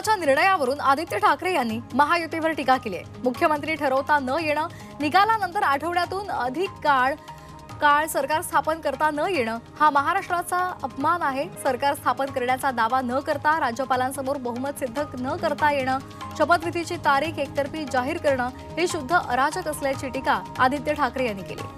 भाजपाच्या निर्णयावरून आदित्य ठाकरे यांनी महायुतीवर टीका केली आहे। मुख्यमंत्री ठरवता न येणं, निकालानंतर आठवड्यातून अधिक काळ सरकार स्थापन करता न येणं हा महाराष्ट्राचा अपमान आहे। सरकार स्थापन करण्याचा दावा न करता राज्यपालांसमोर बहुमत सिद्ध न करता येणं, शपथविधीची तारीख एकतर्फी जाहीर करणं हे शुद्ध अराजक असल्याची टीका आदित्य ठाकरे यांनी केली।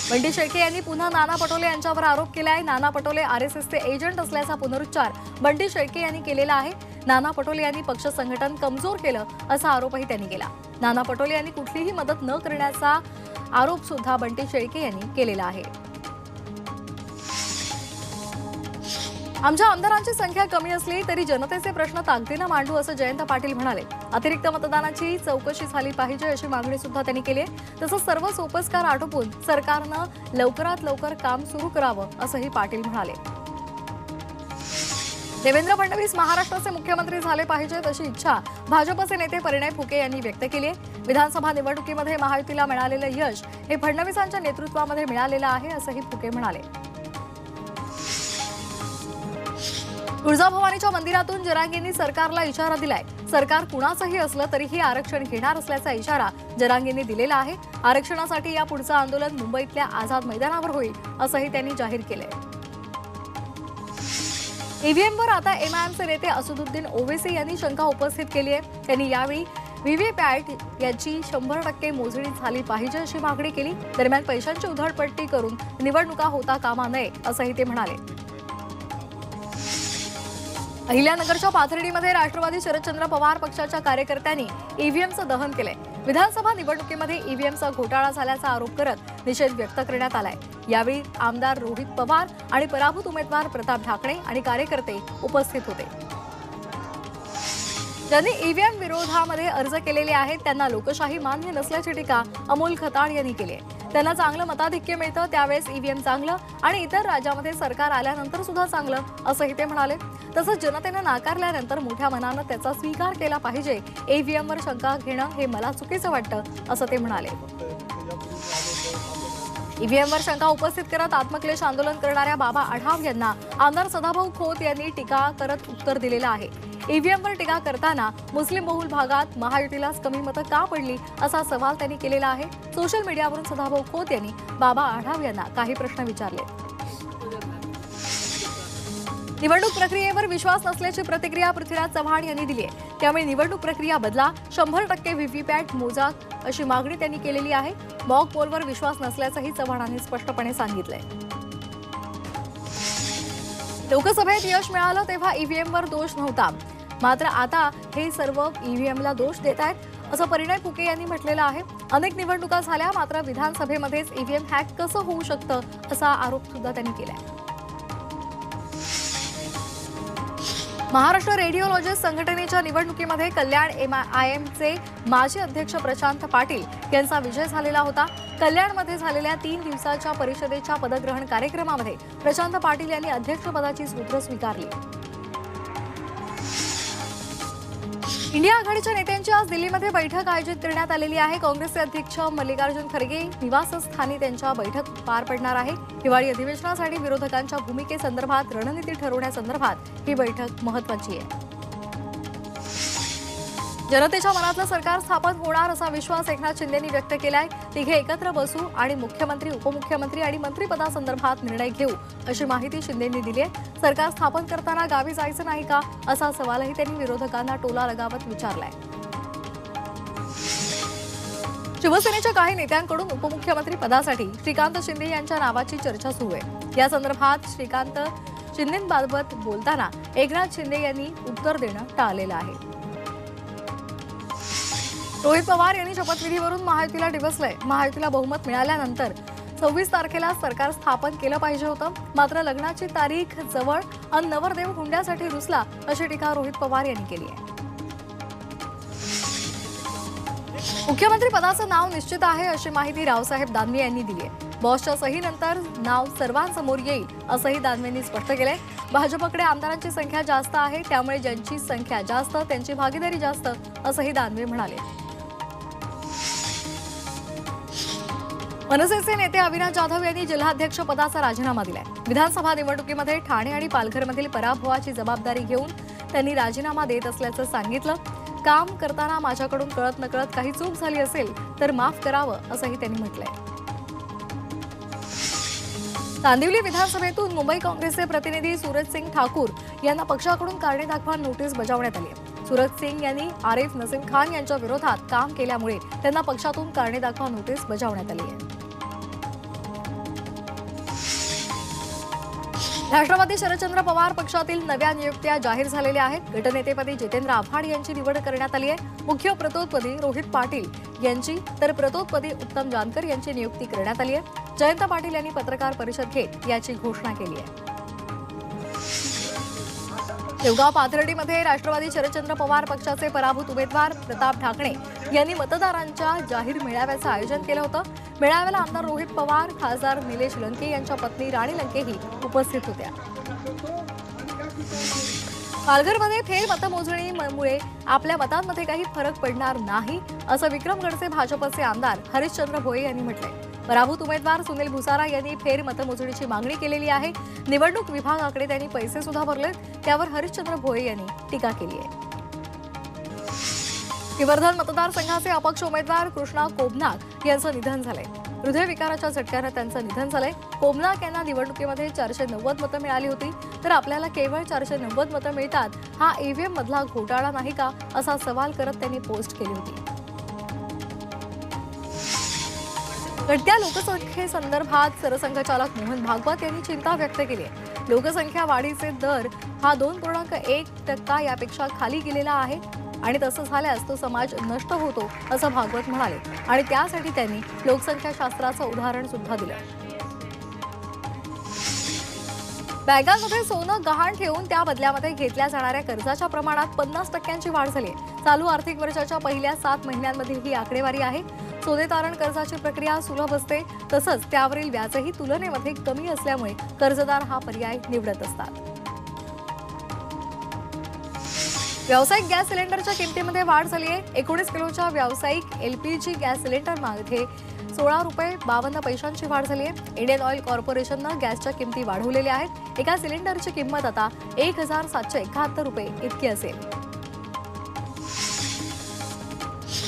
बंटी शेळके यांनी पुन्हा नाना पटोले यांच्यावर आरोप केला आहे। नाना पटोले आरएसएसचे एजंट असल्याचा पुनरुच्चार बंटी शेळके यांनी केलेला आहे। नाना पटोले यांनी पक्ष संघटन कमजोर केलं असा आरोपही त्यांनी केला। नाना पटोले यांनी कुठलीही मदत न करण्याचा आरोप सुद्धा बंटी शेळके यांनी केलेला आहे। आमच्या आमदारांची संख्या कमी असली तरी जनतेचे प्रश्न ताकदीने मांडू असं जयंत पाटील म्हणाले। अतिरिक्त मतदानाची चौकशी झाली पाहिजे अशी मागणी सुद्धा त्यांनी केली आहे। तसंच सर्व सोपस्कार आटोपून सरकारनं लवकरात लवकर काम सुरू करावं असंही पाटील म्हणाले। देवेंद्र फडणवीस महाराष्ट्राचे मुख्यमंत्री झाले पाहिजेत अशी इच्छा भाजपचे नेते परिणय फुके यांनी व्यक्त केली आहे। विधानसभा निवडणुकीमध्ये महायुतीला मिळालेलं यश हे फडणवीसांच्या नेतृत्वामध्ये मिळालेलं आहे असंही फुके म्हणाले। तुळजाभवानीच्या मंदिरातून जरांगेंनी सरकारला इशारा दिलाय। सरकार कुणाचंही असलं तरीही आरक्षण घेणार असल्याचा इशारा जरांगेंनी दिलेला आहे। आरक्षणासाठी या पुढचं आंदोलन मुंबईतल्या आझाद मैदानावर होईल असंही त्यांनी जाहीर केलंय। ईव्हीएमवर आता एमआयएमचे नेते असदुद्दीन ओवेसी यांनी शंका उपस्थित केली आहे। त्यांनी यावेळी व्हीव्हीपॅट याची 100% मोजणी झाली पाहिजे अशी मागणी केली। दरम्यान पैशांची उधळपट्टी करून निवडणुका होता कामा नये असंही ते म्हणाले। अहिल्यानगरच्या पाथर्डीमध्ये राष्ट्रवादी शरदचंद्र पवार पक्षाच्या कार्यकर्त्यांनी ईव्हीएमचं दहन केलंय। विधानसभा निवडणुकीमध्ये ईव्हीएमचा घोटाळा झाल्याचा आरोप करत निषेध व्यक्त करण्यात आलाय। यावेळी आमदार रोहित पवार आणि पराभूत उमेदवार प्रताप ढाकणे आणि कार्यकर्ते उपस्थित होते। ज्यांनी ईव्हीएम विरोधामध्ये अर्ज केलेले आहेत त्यांना लोकशाही मान्य नसल्याची टीका अमोल खताळ यांनी केली आहे। त्यांना चांगलं मताधिक्य मिळतं त्यावेळेस ईव्हीएम चांगलं आणि इतर राज्यामध्ये सरकार आल्यानंतर सुद्धा चांगलं असंही ते म्हणाले। तसंच जनतेने नाकारल्यानंतर मोठ्या मनानं त्याचा स्वीकार केला पाहिजे। ईव्हीएमवर शंका घेणं हे मला चुकीचं वाटतं असं ते म्हणाले। ईव्हीएमवर शंका उपस्थित करत आत्मक्लेश आंदोलन करणाऱ्या बाबा आढाव यांना आमदार सदाभाऊ खोत यांनी टीका करत उत्तर दिलेलं आहे। ईव्हीएमवर टीका करताना मुस्लिम बहुल भागात महायुतीलाच कमी मतं का पडली असा सवाल त्यांनी केलेला आहे। सोशल मीडियावरून सदाभाऊ खोत यांनी बाबा आढाव यांना काही प्रश्न विचारले। निवडणूक प्रक्रियेवर विश्वास नसल्याची प्रतिक्रिया पृथ्वीराज चव्हाण यांनी दिली आहे। त्यामुळे निवडणूक प्रक्रिया बदला, 100% व्हीव्हीपॅट मोजा अशी मागणी त्यांनी केलेली आहे। मॉक पोलवर विश्वास नसल्याचंही चव्हाणांनी स्पष्टपणे सांगितलंय। लोकसभेत यश मिळालं तेव्हा ईव्हीएमवर दोष नव्हता, मात्र आता हे सर्व ईव्हीएमला दोष देत आहेत असं परिणय फुके यांनी म्हटलेलं आहे। अनेक निवडणुका झाल्या मात्र विधानसभेमध्येच ईव्हीएम हॅक कसं होऊ शकतं असा आरोप सुद्धा त्यांनी केलाय। महाराष्ट्र रेडिओलॉजिस्ट संघटनेच्या निवडणुकीमध्ये कल्याण एमआयएमचे माजी अध्यक्ष प्रशांत पाटील यांचा विजय झालेला होता। कल्याणमध्ये झालेल्या 3 दिवसाच्या परिषदेच्या पदग्रहण कार्यक्रमामध्ये प्रशांत पाटील यांनी अध्यक्षपदाची सूत्र स्वीकारली। इंडिया आघाडीच्या नेत्यांची आज दिल्लीमध्ये बैठक आयोजित करण्यात आलेली आहे। काँग्रेसचे अध्यक्ष मल्लिकार्जुन खरगे निवासस्थानी त्यांच्या बैठक पार पडणार आहे। हिवाळी अधिवेशनासाठी विरोधकांच्या भूमिकेसंदर्भात रणनीती ठरवण्यासंदर्भात ही बैठक महत्त्वाची आहे। जनतेच्या मनातलं सरकार स्थापन होणार असा विश्वास एकनाथ शिंदेंनी व्यक्त केलाय। तिघे एकत्र बसू आणि मुख्यमंत्री, उपमुख्यमंत्री आणि मंत्रिपदासंदर्भात निर्णय घेऊ अशी माहिती शिंदेंनी दिली आहे। सरकार स्थापन करताना गावी जायचं नाही का असा सवालही त्यांनी विरोधकांना टोला लगावत विचारलाय। शिवसेनेच्या काही नेत्यांकडून उपमुख्यमंत्री पदासाठी श्रीकांत शिंदे यांच्या नावाची चर्चा सुरू आहे। या संदर्भात श्रीकांत शिंदेंबाबत बोलताना एकनाथ शिंदे यांनी उत्तर देणं टाळलेलं आहे। रोहित पवार यांनी शपथविधीवरून महायुतीला डिवचलंय। महायुतीला बहुमत मिळाल्यानंतर 26 तारखेला सरकार स्थापन केलं पाहिजे होतं, मात्र लग्नाची तारीख जवळ आणि नवरदेव हुंड्यासाठी रुसला अशी टीका रोहित पवार यांनी केली आहे। मुख्यमंत्री पदाचं नाव निश्चित आहे अशी माहिती रावसाहेब दानवे यांनी दिली आहे। बॉसच्या सहीनंतर नाव सर्वांसमोर येईल असंही दानवेंनी स्पष्ट केलंय। भाजपकडे आमदारांची संख्या जास्त आहे त्यामुळे ज्यांची संख्या जास्त त्यांची भागीदारी जास्त असंही दानवे म्हणाले। मनसेचे नेते अविनाश जाधव यांनी जिल्हाध्यक्ष पदाचा राजीनामा दिलाय। विधानसभा निवडणुकीमध्ये ठाणे आणि पालघरमधील पराभवाची जबाबदारी घेऊन त्यांनी राजीनामा देत असल्याचं सांगितलं. काम करताना माझ्याकडून कळत नकळत काही चूक झाली असेल तर माफ करावं असंही त्यांनी म्हटलंय. कांदिवली विधानसभेतून मुंबई काँग्रेसचे प्रतिनिधी सूरज सिंग ठाकूर यांना पक्षाकडून कारणे दाखवा नोटीस बजावण्यात आली आहे. सूरज सिंग यांनी आरिफ नसीम खान यांच्या विरोधात काम केल्यामुळे त्यांना पक्षातून कारणे दाखवा नोटीस बजावण्यात आली आहे. राष्ट्रवादी शरदचंद्र पवार पक्षातील नव्या नियुक्त्या जाहीर झालेल्या आहेत. गटनेतेपदी जितेंद्र आव्हाड यांची निवड करण्यात आली आहे. मुख्य प्रतोदपदी रोहित पाटील यांची तर प्रतोदपदी उत्तम जानकर यांची नियुक्ती करण्यात आली आहे. जयंत पाटील यांनी पत्रकार परिषद घेत याची घोषणा केली आहे. देवगाव पाथर्डीमध्ये राष्ट्रवादी शरदचंद्र पवार पक्षाचे पराभूत उमेदवार प्रताप ढाकणे यांनी मतदारांच्या जाहीर मेळाव्याचं आयोजन केलं होतं. मेळाव्याला आमदार रोहित पवार, खासदार निलेश लंके यांच्या पत्नी राणी लंकेही उपस्थित होत्या. पालघरमध्ये फेर मतमोजणीमुळे आपल्या मतांमध्ये काही फरक पडणार नाही असं विक्रमगडचे भाजपचे आमदार हरिश्चंद्र भोये यांनी म्हटलंय. पराभूत उमेदवार सुनील भुसारा यांनी फेर मतमोजणीची मागणी केलेली आहे. निवडणूक विभागाकडे त्यांनी पैसे सुद्धा भरलेत. त्यावर हरिश्चंद्र भोये यांनी टीका केली आहे. श्रीवर्धन मतदारसंघाचे अपक्ष उमेदवार कृष्णा कोबनाक यांचं निधन झालंय. हृदयविकाराच्या झटक्यानं त्यांचं निधन झालंय. कोबनाक यांना निवडणुकीमध्ये 490 मतं मिळाली होती. तर आपल्याला केवळ 490 मतं मिळतात, हा ईव्हीएम मधला घोटाळा नाही का असा सवाल करत त्यांनी पोस्ट केली होती. घटत्या लोकसंख्येसंदर्भात सरसंघचालक मोहन भागवत यांनी चिंता व्यक्त केली आहे. लोकसंख्या वाढीचे दर हा 2.1% यापेक्षा खाली गेलेला आहे आणि तसं झाल्यास तो समाज नष्ट होतो असं भागवत म्हणाले आणि त्यासाठी त्यांनी लोकसंख्याशास्त्राचं उदाहरण सुद्धा दिलं. बँकांमध्ये सोनं गहाण ठेवून त्या बदल्यामध्ये घेतल्या जाणाऱ्या कर्जाच्या प्रमाणात 50% वाढ झाली आहे. चालू आर्थिक वर्षाच्या पहिल्या 7 महिन्यांमधील ही आकडेवारी आहे. सोने तारण कर्जाची प्रक्रिया सुलभ असते, तसंच त्यावरील व्याजही तुलनेमध्ये कमी असल्यामुळे कर्जदार हा पर्याय निवडत असतात. व्यावसायिक गॅस सिलेंडरच्या किमतीमध्ये वाढ झाली आहे. 19 किलोच्या व्यावसायिक LPG गॅस सिलेंडरमध्ये 16 रुपये 52 पैशांची वाढ झाली आहे. इंडियन ऑइल कॉर्पोरेशननं गॅसच्या किमती वाढवलेल्या आहेत. एका सिलेंडरची किंमत आता 1771 रुपये इतकी असेल.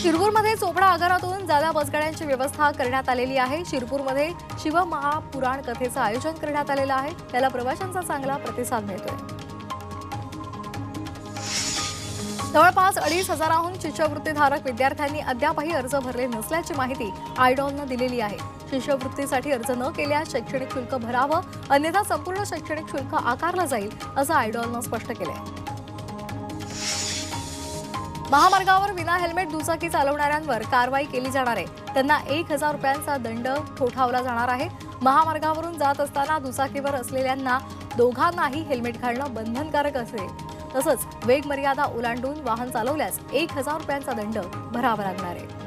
शिरपूरमध्ये चोपडा आगारातून जादा बसगाड्यांची व्यवस्था करण्यात आलेली आहे. शिरपूरमध्ये शिवमहापुराण कथेचं आयोजन करण्यात आलेलं आहे. त्याला प्रवाशांचा चांगला प्रतिसाद मिळतोय. जवळपास 2,500 शिष्यवृत्तीधारक विद्यार्थ्यांनी अद्यापही अर्ज भरले नसल्याची माहिती आयडॉलनं दिलेली आहे. शिष्यवृत्तीसाठी अर्ज न केल्यास शैक्षणिक शुल्क भरावं, अन्यथा संपूर्ण शैक्षणिक शुल्क आकारलं जाईल असं आयडॉलनं स्पष्ट केलंय. महामार्गावर विना हेल्मेट दुचाकी चालवणाऱ्यांवर कारवाई केली जाणार आहे. त्यांना 1,000 रुपयांचा दंड ठोठावला जाणार आहे. महामार्गावरून जात असताना दुचाकीवर असलेल्यांना दोघांनाही हेल्मेट घालणं बंधनकारक असेल. तसंच वेग मर्यादा ओलांडून वाहन चालवल्यास 1,000 रुपयांचा दंड भरावा लागणार आहे.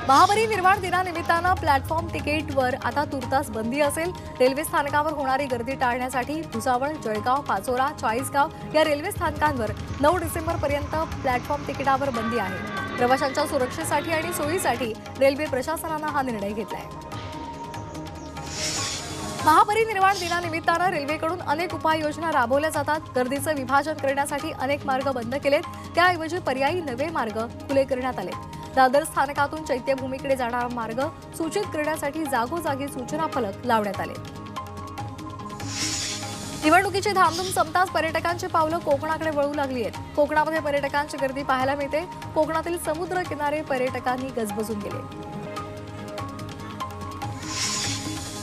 महापरिनिर्वाण दिनानिमित्तानं प्लॅटफॉर्म तिकीटवर आता तुर्तास बंदी असेल. रेल्वे स्थानकावर होणारी गर्दी टाळण्यासाठी भुसावळ, जळगाव, पाचोरा, चाळीसगाव या रेल्वे स्थानकांवर 9 डिसेंबरपर्यंत प्लॅटफॉर्म तिकिटावर बंदी आहे. प्रवाशांच्या सुरक्षेसाठी आणि सोयीसाठी रेल्वे प्रशासनानं हा निर्णय घेतलाय. महापरिनिर्वाण दिनानिमित्तानं रेल्वेकडून अनेक उपाययोजना राबवल्या जातात. गर्दीचं विभाजन करण्यासाठी अनेक मार्ग बंद केलेत, त्याऐवजी पर्यायी नवे मार्ग खुले करण्यात आले. दादर स्थानकातून चैत्यभूमीकडे जाणारा मार्ग सूचित करण्यासाठी जागोजागी सूचना फलक लावण्यात आले. निवडणुकीची धामधूम संपताच पर्यटकांची पावलं कोकणाकडे वळू लागली आहेत. कोकणामध्ये पर्यटकांची गर्दी पाहायला मिळते. कोकणातील समुद्र किनारे पर्यटकांनी गजबजून गेले.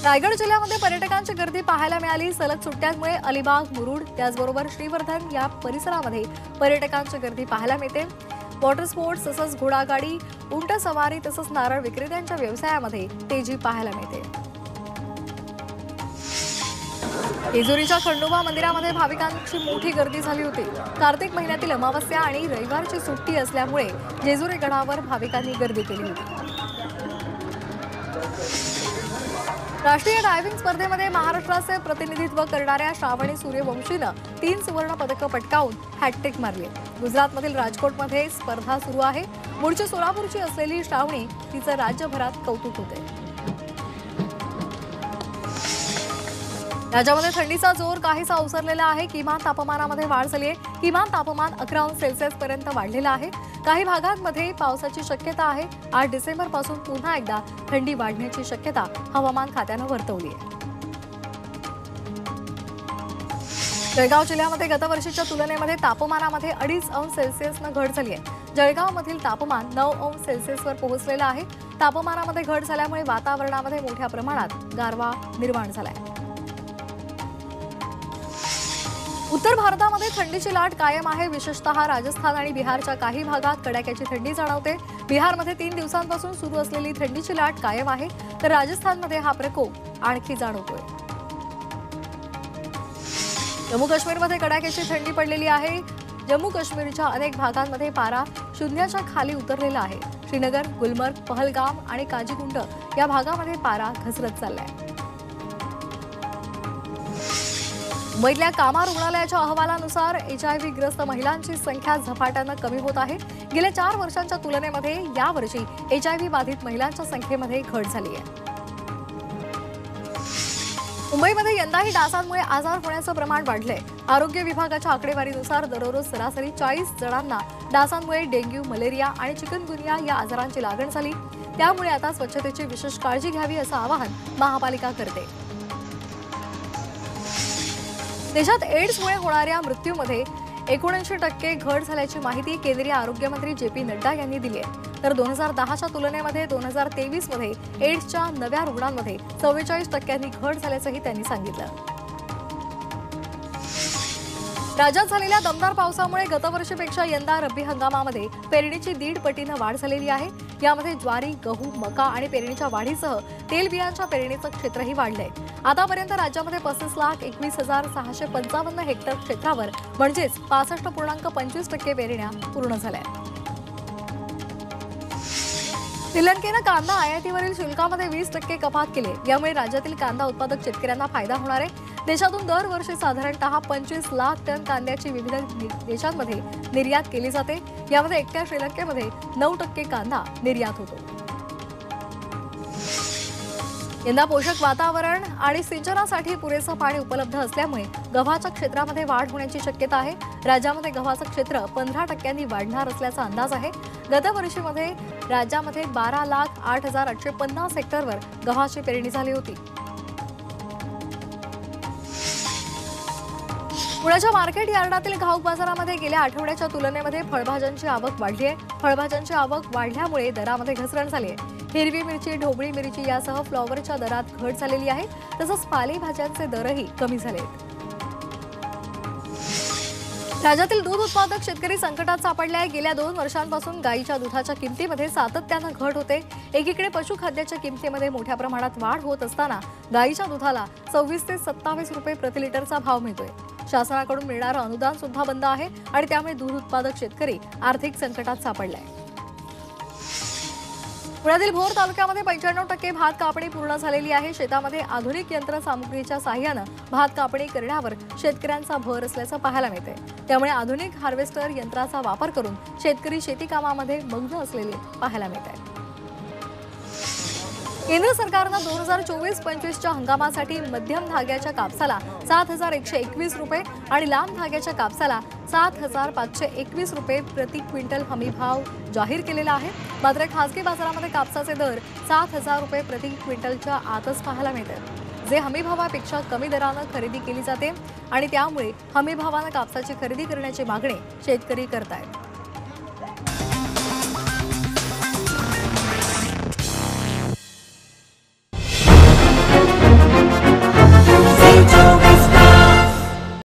रायगड जिल्ह्यामध्ये पर्यटकांची गर्दी पाहायला मिळाली. सलग सुट्ट्यांमुळे अलिबाग, मुरुड त्याचबरोबर श्रीवर्धन या परिसरामध्ये पर्यटकांची गर्दी पाहायला मिळते. वॉटर स्पोर्ट्स तसंच घोडागाडी, उंट सवारी तसंच नारळ विक्रेत्यांच्या व्यवसायामध्ये तेजी पाहायला मिळते. जेजुरीच्या खंडोबा मंदिरामध्ये भाविकांची मोठी गर्दी झाली होती. कार्तिक महिन्यातील अमावस्या आणि रविवारची सुट्टी असल्यामुळे जेजुरी गडावर भाविकांनी गर्दी केली होती. राष्ट्रीय डायव्हिंग स्पर्धेमध्ये महाराष्ट्राचे प्रतिनिधित्व करणाऱ्या श्रावणी सूर्यवंशीनं 3 सुवर्ण पदकं पटकावून हॅटट्रिक मारली. गुजरातमधील राजकोटमध्ये स्पर्धा सुरू आहे. मूळची सोलापूरची असलेली श्रावणी तिचं राज्यभरात कौतुक होते. राज्यामध्ये थंडीचा जोर काहीसा ओसरलेला आहे। किमान तापमानामध्ये वाढ झाली आहे। किमान तापमान 11 अंश सेल्सिअस पर्यंत वाढलेलं आहे। काही भागांमध्ये पावसाची शक्यता आहे। 8 डिसेंबर पासून पुन्हा एकदा थंडी वाढण्याची शक्यता हवामान खात्यानं वर्तवली आहे। जळगाव जिल्ह्यामध्ये गतवर्षीच्या तुलनेमध्ये तापमानामध्ये 2.5 अंश सेल्सिअसनं घट झाली आहे। जळगावमधील तापमान 9 अंश सेल्सिअसवर पोहोचलेलं आहे। तापमानामध्ये घट झाल्यामुळे वातावरणामध्ये मोठ्या प्रमाणात गारवा निर्माण झालाय। उत्तर भारतामध्ये थंडीची लाट कायम आहे। विशेषतः राजस्थान आणि बिहारच्या काही भागात कडाक्याची थंडी जाणवते। बिहारमध्ये 3 दिवसांपासून सुरू असलेली थंडीची लाट कायम आहे, तर राजस्थानमध्ये हा प्रकोप आणखी जाणवतोय। जम्मू काश्मीरमध्ये कडाक्याची थंडी पडलेली आहे। जम्मू काश्मीरच्या अनेक भागांमध्ये पारा शून्याच्या खाली उतरलेला आहे। श्रीनगर, गुलमर्ग, पहलगाम आणि काजीगुंड या भागामध्ये पारा घसरत चाललाय। मुंबईतल्या कामा रुग्णालयाच्या अहवालानुसार HIV ग्रस्त महिलांची संख्या झपाट्यानं कमी होत आहे। गेल्या 4 वर्षांच्या तुलनेमध्ये यावर्षी HIV बाधित महिलांच्या संख्येमध्ये घट झाली आहे। मुंबईमध्ये यंदाही डासांमुळे आजार होण्याचं प्रमाण वाढलंय। आरोग्य विभागाच्या आकडेवारीनुसार दररोज सरासरी 40 जणांना डासांमुळे डेंग्यू, मलेरिया आणि चिकनगुनिया या आजारांची लागण झाली। त्यामुळे आता स्वच्छतेची विशेष काळजी घ्यावी असं आवाहन महापालिका करते। देशात एड्समुळे होणाऱ्या मृत्यूमध्ये 79% घट झाल्याची माहिती केंद्रीय आरोग्य मंत्री JP नड्डा यांनी दिली आहे। तर 2010च्या तुलनेमध्ये 2023 मध्ये एड्सच्या नव्या रुग्णांमध्ये 44% घट झाल्याचंही त्यांनी सांगितलं। राज्यात झालेल्या दमदार पावसामुळे गतवर्षीपेक्षा यंदा रब्बी हंगामामध्ये पेरणीची 1.5 पटीनं वाढ झालेली आहे। यामध्ये ज्वारी, गहू, मका आणि पेरणीच्या वाढीसह तेलबियांच्या पेरणीचं क्षेत्रही वाढलंय। आतापर्यंत राज्यामध्ये 35,60,655 हेक्टर क्षेत्रावर म्हणजेच 65.25% पेरण्या पूर्ण झाल्या। श्रीलंकेनं कांदा आयातीवरील शुल्कामध्ये 20% कपात केली। यामुळे राज्यातील कांदा उत्पादक शेतकऱ्यांना फायदा होणार आहे। देशातून दरवर्षी साधारणतः 25 लाख टन कांद्याची विविध देशांमध्ये निर्यात केली जाते। यामध्ये एकट्या श्रीलंकेमध्ये 9% कांदा निर्यात होतो। यंदा पोषक वातावरण आणि सिंचनासाठी पुरेसं पाणी उपलब्ध असल्यामुळे गव्हाच्या क्षेत्रामध्ये वाढ होण्याची शक्यता आहे। राज्यामध्ये गव्हाचं क्षेत्र 15% वाढणार असल्याचा अंदाज आहे। गतवर्षीमध्ये राज्यामध्ये 12,08,850 हेक्टरवर गव्हाची पेरणी झाली होती। पुण्याच्या मार्केट यार्डातील घाऊक बाजारामध्ये गेल्या आठवड्याच्या तुलनेमध्ये फळभाज्यांची आवक वाढली आहे। फळभाज्यांची आवक वाढल्यामुळे दरामध्ये घसरण झाली आहे। हिरवी मिरची, ढोबळी मिरची यासह फ्लॉवरच्या दरात घट झालेली आहे। तसंच पालेभाज्यांचे दरही कमी झाले आहेत। राज्यातील दूध उत्पादक शेतकरी संकटात सापडले आहे। गेल्या 2 वर्षांपासून गाईच्या दुधाच्या किमतीमध्ये सातत्यानं घट होते। एकीकडे पशुखाद्याच्या किमतीमध्ये मोठ्या प्रमाणात वाढ होत असताना गाईच्या दुधाला 26 ते 27 रुपये प्रति लिटरचा भाव मिळतोय। शासनाकडून मिळणारं अनुदान सुद्धा बंद आहे आणि त्यामुळे दूध उत्पादक शेतकरी आर्थिक संकटात सापडलाय। पुण्यातील भोर तालुक्यामध्ये 95% भात कापणी पूर्ण झालेली आहे। शेतामध्ये आधुनिक यंत्रसामुग्रीच्या साहाय्यानं भात कापणी करण्यावर शेतकऱ्यांचा भर असल्याचं पाहायला मिळते। त्यामुळे आधुनिक हार्वेस्टर यंत्राचा वापर करून शेतकरी शेती कामामध्ये मग्न असलेले पाहायला मिळते। केंद्र सरकारनं 2024-25च्या हंगामासाठी मध्यम धाग्याच्या कापसाला 7,121 रुपये आणि लांब धाग्याच्या कापसाला 7,521 रुपये प्रति क्विंटल हमी भाव जाहीर केलेला आहे। मात्र खासगी बाजारामध्ये कापसाचे दर 7,000 रुपये प्रति क्विंटलच्या आतच पाहायला मिळतात, जे हमीभावापेक्षा कमी दरानं खरेदी केली जाते आणि त्यामुळे हमीभावानं कापसाची खरेदी करण्याची मागणी शेतकरी करतायत।